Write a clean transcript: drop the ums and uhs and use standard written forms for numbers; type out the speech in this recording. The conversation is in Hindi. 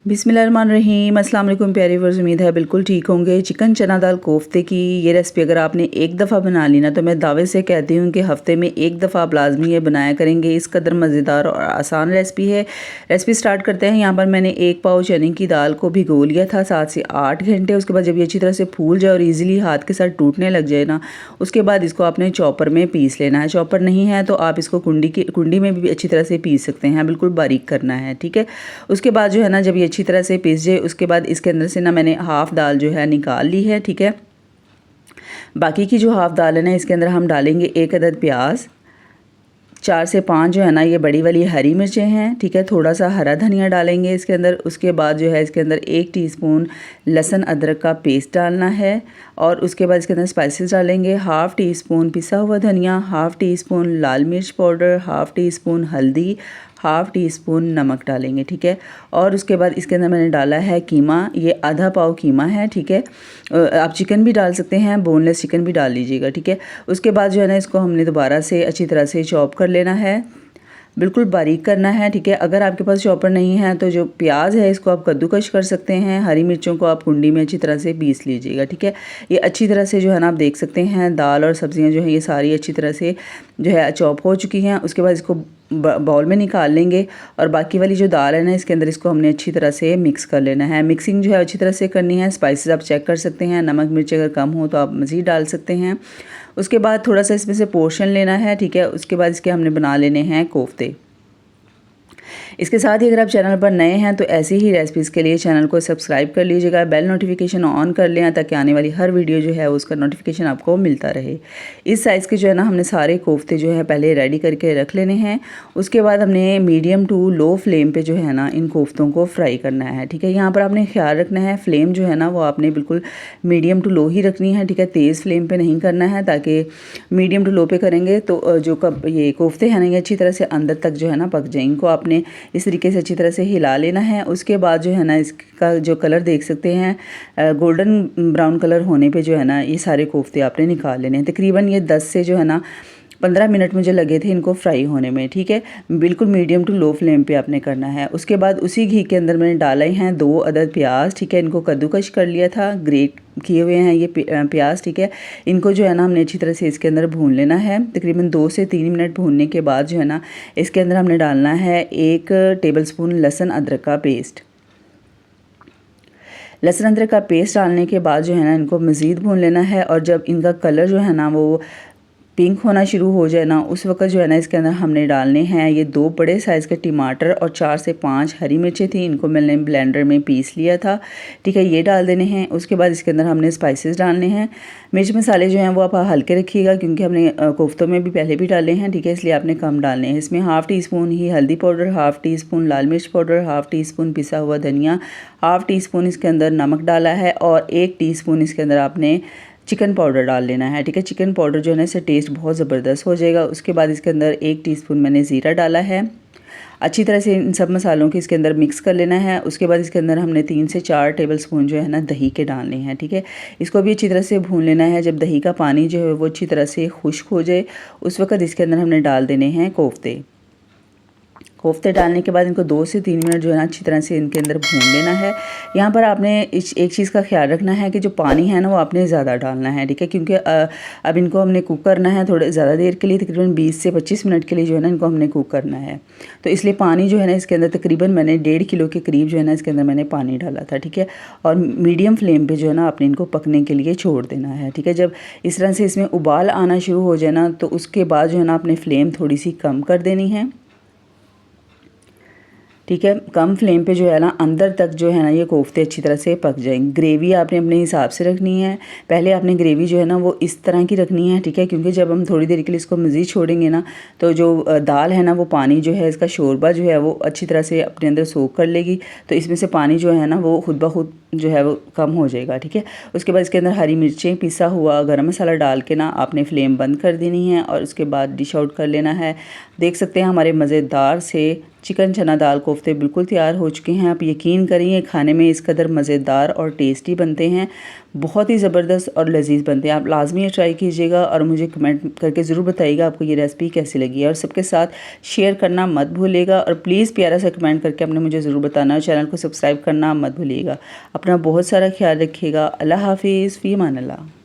बिस्मिल्लाहिर्रहमानिर्रहीम। अस्सलाम वालेकुम प्यारे व्यूअर्स, उम्मीद है बिल्कुल ठीक होंगे। चिकन चना दाल कोफ्ते की ये रेसिपी अगर आपने एक दफ़ा बना ली ना तो मैं दावे से कहती हूँ कि हफ़्ते में एक दफ़ा आप लाजमी ये बनाया करेंगे। इस कदर मज़ेदार और आसान रेसिपी है। रेसिपी स्टार्ट करते हैं। यहाँ पर मैंने 1 पाव चने की दाल को भिगो लिया था 7 से 8 घंटे। उसके बाद जब ये अच्छी तरह से फूल जाए और ईज़िली हाथ के साथ टूटने लग जाए ना, उसके बाद इसको आपने चॉपर में पीस लेना है। चॉपर नहीं है तो आप इसको कुंडी में भी अच्छी तरह से पीस सकते हैं, बिल्कुल बारीक करना है, ठीक है। उसके बाद जो है ना, जब ये अच्छी तरह से पीस जाए उसके बाद इसके अंदर से ना मैंने हाफ़ दाल जो है निकाल ली है, ठीक है। बाकी की जो हाफ़ दाल है ना, इसके अंदर हम डालेंगे 1 अदद प्याज, 4 से 5 जो है ना ये बड़ी वाली हरी मिर्चें हैं, ठीक है। थोड़ा सा हरा धनिया डालेंगे इसके अंदर। उसके बाद जो है इसके अंदर 1 टीस्पून लहसुन अदरक का पेस्ट डालना है और उसके बाद इसके अंदर स्पाइसेस डालेंगे। हाफ़ टी स्पून पिसा हुआ धनिया, हाफ़ टी स्पून लाल मिर्च पाउडर, हाफ़ टी स्पून हल्दी, हाफ़ टी स्पून नमक डालेंगे, ठीक है। और उसके बाद इसके अंदर मैंने डाला है कीमा, ये आधा पाव कीमा है, ठीक है। आप चिकन भी डाल सकते हैं, बोनलेस चिकन भी डाल लीजिएगा, ठीक है। उसके बाद जो है ना इसको हमने दोबारा से अच्छी तरह से चॉप कर लेना है, बिल्कुल बारीक करना है, ठीक है। अगर आपके पास चॉपर नहीं है तो जो प्याज है इसको आप कद्दूकश कर सकते हैं। हरी मिर्चों को आप कुंडी में अच्छी तरह से पीस लीजिएगा, ठीक है। ये अच्छी तरह से जो है ना आप देख सकते हैं दाल और सब्जियां जो है ये सारी अच्छी तरह से जो है चॉप हो चुकी हैं। उसके बाद इसको बाउल में निकाल लेंगे और बाकी वाली जो दाल है ना इसके अंदर इसको हमने अच्छी तरह से मिक्स कर लेना है। मिक्सिंग जो है अच्छी तरह से करनी है। स्पाइसेस आप चेक कर सकते हैं, नमक मिर्च अगर कम हो तो आप मज़ीद डाल सकते हैं। उसके बाद थोड़ा सा इसमें से पोर्शन लेना है, ठीक है। उसके बाद इसके हमने बना लेने हैं कोफ्ते। इसके साथ ही अगर आप चैनल पर नए हैं तो ऐसी ही रेसिपीज़ के लिए चैनल को सब्सक्राइब कर लीजिएगा, बेल नोटिफिकेशन ऑन कर लें ताकि आने वाली हर वीडियो जो है उसका नोटिफिकेशन आपको मिलता रहे। इस साइज़ के जो है ना हमने सारे कोफ्ते जो है पहले रेडी करके रख लेने हैं। उसके बाद हमने मीडियम टू लो फ्लेम पे जो है ना इन कोफ्तों को फ्राई करना है, ठीक है। यहाँ पर आपने ख्याल रखना है फ्लेम जो है ना वो आपने बिल्कुल मीडियम टू लो ही रखनी है, ठीक है। तेज़ फ्लेम पे नहीं करना है ताकि मीडियम टू लो पे करेंगे तो जो ये कोफ्ते हैं ना ये अच्छी तरह से अंदर तक जो है ना पक जाए। इनको आपने इस तरीके से अच्छी तरह से हिला लेना है। उसके बाद जो है ना इसका जो कलर देख सकते हैं गोल्डन ब्राउन कलर होने पे जो है ना ये सारे कोफ्ते आपने निकाल लेने हैं। तकरीबन ये 10 से जो है ना 15 मिनट मुझे लगे थे इनको फ्राई होने में, ठीक है। बिल्कुल मीडियम टू लो फ्लेम पे आपने करना है। उसके बाद उसी घी के अंदर मैंने डाले हैं 2 अदद प्याज, ठीक है। इनको कद्दूकश कर लिया था, ग्रेट किए हुए हैं ये प्याज, ठीक है। इनको जो है ना हमने अच्छी तरह से इसके अंदर भून लेना है। तकरीबन 2 से 3 मिनट भूनने के बाद जो है ना इसके अंदर हमने डालना है 1 टेबलस्पून लहसुन अदरक का पेस्ट। लहसुन अदरक का पेस्ट डालने के बाद जो है ना इनको मज़ीद भून लेना है और जब इनका कलर जो है ना वो पिंक होना शुरू हो जाए ना उस वक्त जो है ना इसके अंदर हमने डालने हैं ये 2 बड़े साइज़ के टमाटर और 4 से 5 हरी मिर्चें थी, इनको मैंने ब्लेंडर में पीस लिया था, ठीक है। ये डाल देने हैं। उसके बाद इसके अंदर हमने स्पाइसेस डालने हैं। मिर्च मसाले जो हैं वो आप हल्के रखिएगा क्योंकि हमने कोफ्तों में भी पहले भी डाले हैं, ठीक है, इसलिए आपने कम डालने हैं। इसमें हाफ़ टी स्पून ही हल्दी पाउडर, हाफ़ टी स्पून लाल मिर्च पाउडर, हाफ़ टी स्पून पिसा हुआ धनिया, हाफ़ टी स्पून इसके अंदर नमक डाला है और 1 टीस्पून इसके अंदर आपने चिकन पाउडर डाल लेना है, ठीक है। चिकन पाउडर जो है ना इससे टेस्ट बहुत ज़बरदस्त हो जाएगा। उसके बाद इसके अंदर 1 टीस्पून मैंने ज़ीरा डाला है। अच्छी तरह से इन सब मसालों को इसके अंदर मिक्स कर लेना है। उसके बाद इसके अंदर हमने 3 से 4 टेबलस्पून जो है ना दही के डालने हैं, ठीक है। इसको भी अच्छी तरह से भून लेना है। जब दही का पानी जो है वो अच्छी तरह से खुश्क हो जाए उस वक्त इसके अंदर हमने डाल देने हैं कोफ्ते। कोफ्ते डालने के बाद इनको 2 से 3 मिनट जो है ना अच्छी तरह से इनके अंदर भून लेना है। यहाँ पर आपने एक चीज़ का ख्याल रखना है कि जो पानी है ना वो आपने ज़्यादा डालना है, ठीक है, क्योंकि अब इनको हमने कुक करना है थोड़े ज़्यादा देर के लिए, तकरीबन 20 से 25 मिनट के लिए जो है ना इनको हमने कुक करना है। तो इसलिए पानी जो है ना इसके अंदर तकरीबन मैंने 1.5 किलो के करीब जो है ना इसके अंदर मैंने पानी डाला था, ठीक है। और मीडियम फ्लेम पर जो है ना आपने इनको पकने के लिए छोड़ देना है, ठीक है। जब इस तरह से इसमें उबाल आना शुरू हो जाए ना तो उसके बाद जो है ना आपने फ्लेम थोड़ी सी कम कर देनी है, ठीक है। कम फ्लेम पे जो है ना अंदर तक जो है ना ये कोफ्ते अच्छी तरह से पक जाएंगे। ग्रेवी आपने अपने हिसाब से रखनी है। पहले आपने ग्रेवी जो है ना वो इस तरह की रखनी है, ठीक है, क्योंकि जब हम थोड़ी देर के लिए इसको मज़ीद छोड़ेंगे ना तो जो दाल है ना वो पानी जो है इसका शोरबा जो है वो अच्छी तरह से अपने अंदर सोख कर लेगी। तो इसमें से पानी जो है ना वो खुद ब खुद जो है वो कम हो जाएगा, ठीक है। उसके बाद इसके अंदर हरी मिर्चें, पिसा हुआ गरम मसाला डाल के ना आपने फ्लेम बंद कर देनी है और उसके बाद डिश आउट कर लेना है। देख सकते हैं हमारे मज़ेदार से चिकन चना दाल कोफ्ते बिल्कुल तैयार हो चुके हैं। आप यकीन करिए खाने में इस कदर मज़ेदार और टेस्टी बनते हैं, बहुत ही ज़बरदस्त और लजीज बनते हैं। आप लाजमी ट्राई कीजिएगा और मुझे कमेंट करके ज़रूर बताइएगा आपको ये रेसिपी कैसी लगी है, और सबके साथ शेयर करना मत भूलिएगा। और प्लीज़ प्यारा सा कमेंट करके आपने मुझे ज़रूर बताना, चैनल को सब्सक्राइब करना मत भूलिएगा। अपना बहुत सारा ख्याल रखिएगा। अल्लाह हाफिज़, फ़ी अमान अल्लाह।